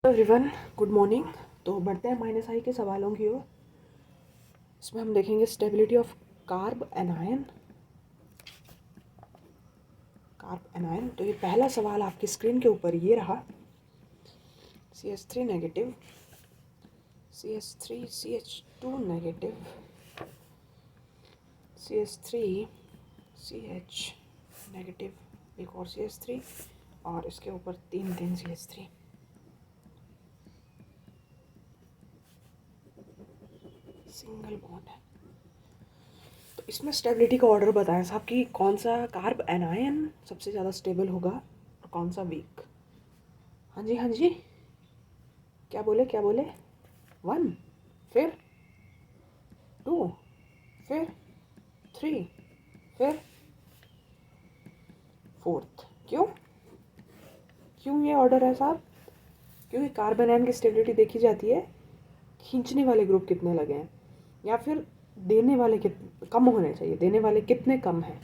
Everyone, good morning. तो बढ़ते हैं माइनस आई के सवालों की ओर। इसमें हम देखेंगे स्टेबिलिटी ऑफ कार्ब एनायन। तो ये पहला सवाल आपकी स्क्रीन के ऊपर ये रहा। CH3 negative, CH3 CH2 negative, CH3 CH negative, एक और CH3 और इसके ऊपर तीन CH3। सिंगल बॉन्ड है। तो इसमें स्टेबिलिटी का ऑर्डर बताएं साहब कि कौन सा कार्ब एनायन सबसे ज़्यादा स्टेबल होगा और कौन सा वीक। हाँ जी हाँ जी, क्या बोले 1, फिर 2, फिर 3, फिर 4। क्यों ये ऑर्डर है साहब? क्योंकि कार्बन आयन की स्टेबिलिटी देखी जाती है खींचने वाले ग्रुप कितने लगे हैं, या फिर देने वाले कितने कम होने चाहिए, देने वाले कितने कम हैं।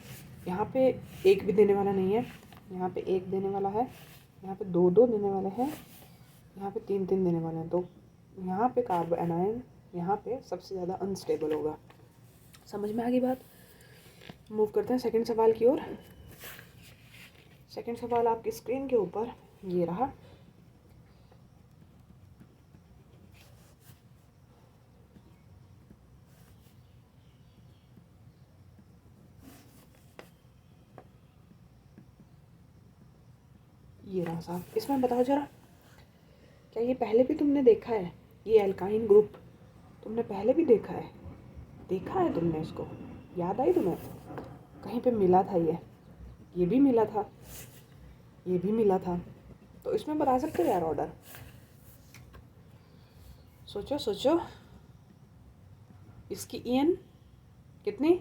यहाँ पे एक भी देने वाला नहीं है, यहाँ पे एक देने वाला है, यहाँ पे दो देने वाले हैं, यहाँ पे तीन देने वाले हैं। तो यहाँ पे कार्बन एनायन यहाँ पे सबसे ज़्यादा अनस्टेबल होगा। समझ में आ गई बात? मूव करते हैं सेकंड सवाल की ओर। सेकंड सवाल आपकी स्क्रीन के ऊपर ये रहा। ये रहा साहब, इसमें बताओ जरा, क्या ये पहले भी तुमने देखा है? ये एल्काइन ग्रुप तुमने पहले भी देखा है? देखा है तुमने इसको? याद आई तुम्हें? कहीं पे मिला था ये भी मिला था, ये भी मिला था। तो इसमें बता सकते हो यार ऑर्डर? सोचो। इसकी EN कितनी?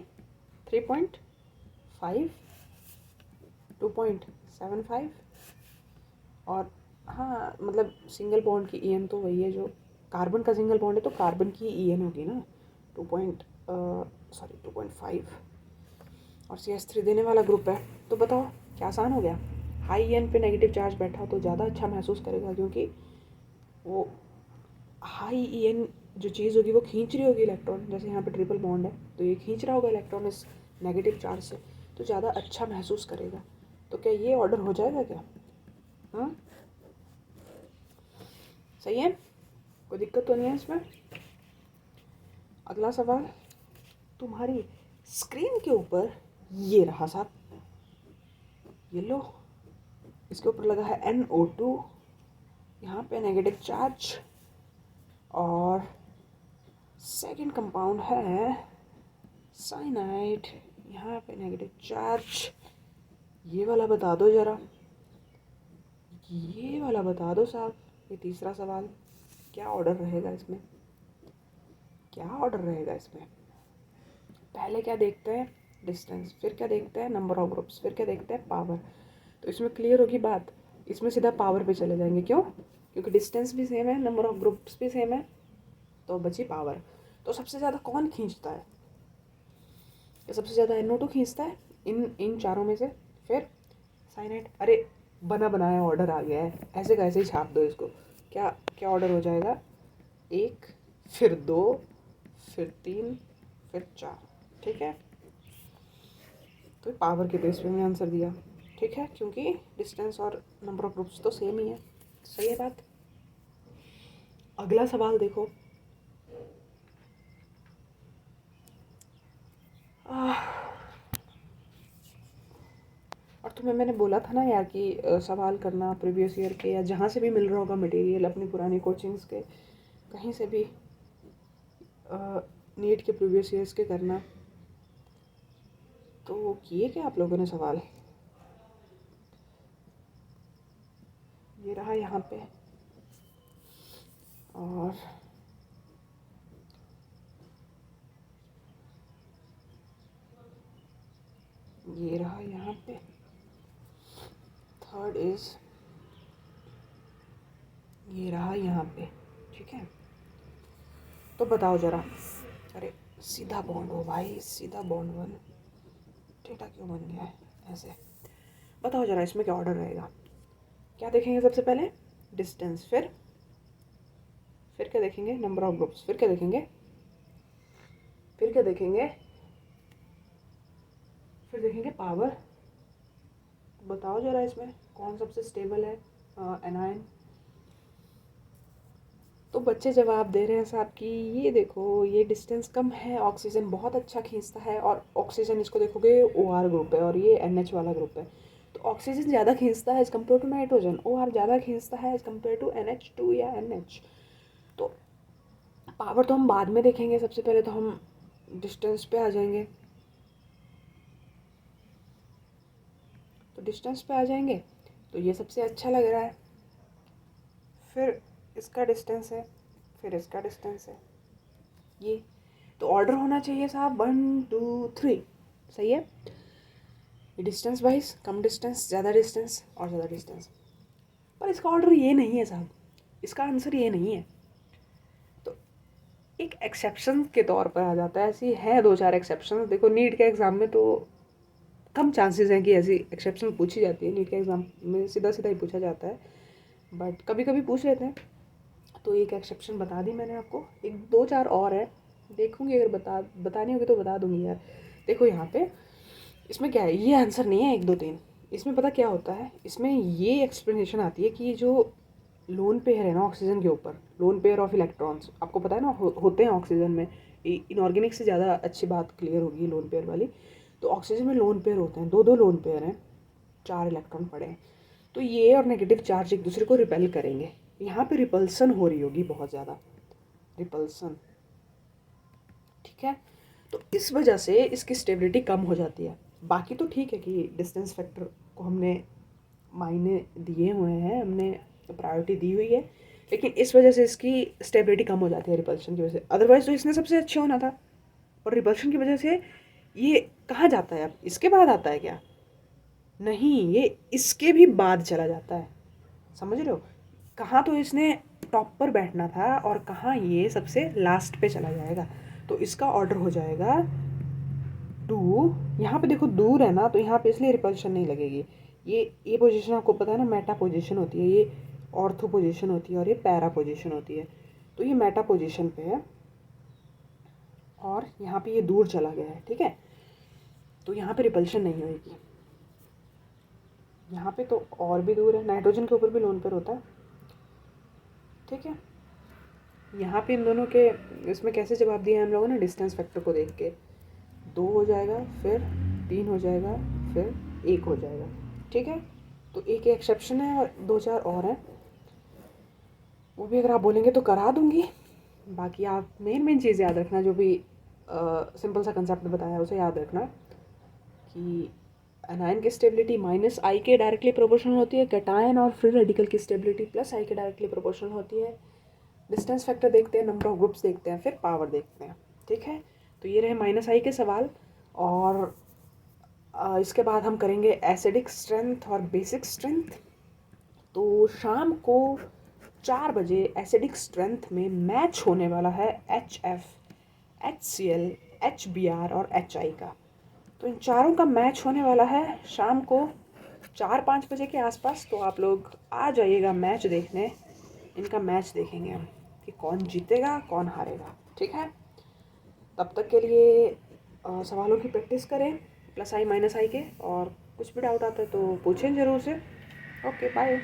3.5, 2.75। और हाँ, मतलब सिंगल बॉन्ड की EN तो वही है जो कार्बन का सिंगल बॉन्ड है, तो कार्बन की EN होगी ना 2.5। और CH3 देने वाला ग्रुप है। तो बताओ, क्या आसान हो गया? हाई EN पे नेगेटिव चार्ज बैठा तो ज़्यादा अच्छा महसूस करेगा, क्योंकि वो हाई EN जो चीज़ होगी वो खींच रही होगी इलेक्ट्रॉन। जैसे यहाँ पे ट्रिपल बॉन्ड है तो ये खींच रहा होगा इलेक्ट्रॉन इस नेगेटिव चार्ज से, तो ज़्यादा अच्छा महसूस करेगा। तो क्या ये ऑर्डर हो जाएगा क्या? हाँ, सही है, कोई दिक्कत तो नहीं है इसमें? अगला सवाल तुम्हारी स्क्रीन के ऊपर ये रहा साहब। ये लो, इसके ऊपर लगा है NO2, यहाँ पे नेगेटिव चार्ज, और सेकंड कंपाउंड है साइनाइड, यहाँ पे नेगेटिव चार्ज। ये वाला बता दो जरा, ये वाला बता दो साहब। ये तीसरा सवाल, क्या ऑर्डर रहेगा इसमें? पहले क्या देखते हैं? डिस्टेंस, फिर क्या देखते हैं? नंबर ऑफ ग्रुप्स, फिर क्या देखते हैं? पावर। तो इसमें क्लियर होगी बात, इसमें सीधा पावर पे चले जाएंगे। क्यों? क्योंकि डिस्टेंस भी सेम है, नंबर ऑफ ग्रुप्स भी सेम है, तो बची पावर। तो सबसे ज़्यादा कौन खींचता है? सबसे ज़्यादा NO2 खींचता है इन चारों में से। फिर साइनाइड। अरे बना बनाया ऑर्डर आ गया है, ऐसे कैसे ही छाप दो इसको। क्या ऑर्डर हो जाएगा? 1, फिर 2, फिर 3, फिर 4। ठीक है, तो पावर के बेस पे मैंने आंसर दिया। ठीक है, क्योंकि डिस्टेंस और नंबर ऑफ ग्रुप्स तो सेम ही है। सही है बात? अगला सवाल देखो। और तुम्हें मैंने बोला था ना यार कि सवाल करना प्रीवियस ईयर के, या जहाँ से भी मिल रहा होगा मटेरियल अपनी पुरानी कोचिंग्स के, कहीं से भी नीट के प्रीवियस ईयर्स के करना। तो किए क्या आप लोगों ने सवाल? ये रहा यहाँ पे, और ये रहा यहाँ पे। थर्ड इज ये रहा यहाँ पे। ठीक है, तो बताओ जरा। अरे सीधा बॉन्ड हो भाई, सीधा बॉन्ड बन, टेढ़ा क्यों बन गया है ऐसे? बताओ जरा, इसमें क्या ऑर्डर रहेगा? क्या देखेंगे सबसे पहले? डिस्टेंस, फिर फिर क्या देखेंगे, नंबर ऑफ ग्रुप्स, फिर क्या देखेंगे, फिर क्या देखेंगे, फिर देखेंगे पावर। बताओ जरा इसमें कौन सबसे स्टेबल है, एनायन। तो बच्चे जवाब दे रहे हैं साहब कि ये देखो ये डिस्टेंस कम है, ऑक्सीजन बहुत अच्छा खींचता है, और ऑक्सीजन इसको देखोगे OR ग्रुप है और ये NH वाला ग्रुप है। तो ऑक्सीजन ज़्यादा खींचता है as compare to nitrogen, OR ज़्यादा खींचता है एज कम्पेयर टू NH2 या NH। तो पावर तो हम बाद में देखेंगे, सबसे पहले तो हम डिस्टेंस पे आ जाएंगे। तो डिस्टेंस पे आ जाएंगे तो ये सबसे अच्छा लग रहा है, फिर इसका डिस्टेंस है, फिर इसका डिस्टेंस है, ये तो ऑर्डर होना चाहिए साहब 1 2 3, सही है। ये डिस्टेंस वाइज, कम डिस्टेंस, ज़्यादा डिस्टेंस और ज़्यादा डिस्टेंस। पर इसका ऑर्डर ये नहीं है साहब, इसका आंसर ये नहीं है। तो एक एक्सेप्शन के तौर पर आ जाता है, ऐसी है 2-4 एक्सेप्शन। देखो नीट के एग्ज़ाम में तो कम चांसेस हैं कि ऐसी एक्सेप्शन पूछी जाती है, नीट के एग्ज़ाम में सीधा सीधा ही पूछा जाता है, बट कभी कभी पूछ लेते हैं। तो एक एक्सेप्शन बता दी मैंने आपको, एक 2-4 और है, देखूंगी अगर बतानी होगी तो बता दूंगी यार। देखो यहाँ पे इसमें क्या है, ये आंसर नहीं है 1 2 3। इसमें पता क्या होता है, इसमें ये एक्सप्लेनेशन आती है कि जो लोन पेयर है ना ऑक्सीजन के ऊपर, लोन पेयर ऑफ इलेक्ट्रॉन्स, आपको पता है ना होते हैं ऑक्सीजन में। इनऑर्गेनिक से ज़्यादा अच्छी बात क्लियर होगी लोन पेयर वाली। तो ऑक्सीजन में लोन पेयर होते हैं, 2 लोन पेयर हैं, 4 इलेक्ट्रॉन पड़े हैं। तो ये और नेगेटिव चार्ज एक दूसरे को रिपेल करेंगे, यहाँ पे रिपल्सन हो रही होगी बहुत ज़्यादा, रिपल्सन, ठीक है। तो इस वजह से इसकी स्टेबिलिटी कम हो जाती है। बाकी तो ठीक है कि डिस्टेंस फैक्टर को हमने मायने दिए हुए हैं, हमने प्रायोरिटी दी हुई है, लेकिन इस वजह से इसकी स्टेबिलिटी कम हो जाती है रिपल्शन की वजह से। अदरवाइज तो इसने सबसे अच्छे होना था, और रिपल्शन की वजह से ये कहाँ जाता है, अब इसके बाद आता है क्या, नहीं ये इसके भी बाद चला जाता है, समझ रहे हो। कहाँ तो इसने टॉप पर बैठना था और कहाँ ये सबसे लास्ट पे चला जाएगा। तो इसका ऑर्डर हो जाएगा 2। यहाँ पे देखो दूर है ना, तो यहाँ पे इसलिए रिपल्शन नहीं लगेगी। ये पोजीशन आपको पता है ना, मेटा पोजीशन होती है, ये ऑर्थो पोजीशन होती है और ये पैरा पोजीशन होती है। तो ये मेटा पोजीशन पे है और यहाँ पे ये दूर चला गया है, ठीक है। तो यहाँ पे रिपल्शन नहीं होगी। यहाँ पे तो और भी दूर है, नाइट्रोजन के ऊपर भी लोन पेयर होता है, ठीक है। यहाँ पे इन दोनों के इसमें कैसे जवाब दिया हम लोगों ने, डिस्टेंस फैक्टर को देख के। 2 हो जाएगा, फिर 3 हो जाएगा, फिर 1 हो जाएगा, ठीक है। तो एक एक्सेप्शन है और 2-4 और हैं, वो भी अगर आप बोलेंगे तो करा दूंगी। बाकी आप मेन चीज़ याद रखना, जो भी सिंपल सा कंसेप्ट बताया उसे याद रखना कि एनायन की स्टेबिलिटी -I के डायरेक्टली प्रोपोर्शनल होती है, कैटायन और फ्री रेडिकल की स्टेबिलिटी +I के डायरेक्टली प्रोपोर्शनल होती है। डिस्टेंस फैक्टर देखते हैं, नंबर ऑफ ग्रुप्स देखते हैं, फिर पावर देखते हैं, ठीक है। तो ये रहे -I के सवाल। और इसके बाद हम करेंगे एसिडिक स्ट्रेंथ और बेसिक स्ट्रेंथ। तो शाम को 4 बजे एसिडिक स्ट्रेंथ में मैच होने वाला है HF, HCl, HBr और HI का। तो इन चारों का मैच होने वाला है शाम को 4-5 बजे के आसपास। तो आप लोग आ जाइएगा मैच देखने, इनका मैच देखेंगे हम कि कौन जीतेगा कौन हारेगा, ठीक है। तब तक के लिए सवालों की प्रैक्टिस करें, +I -I के, और कुछ भी डाउट आता है तो पूछें ज़रूर से। Okay bye.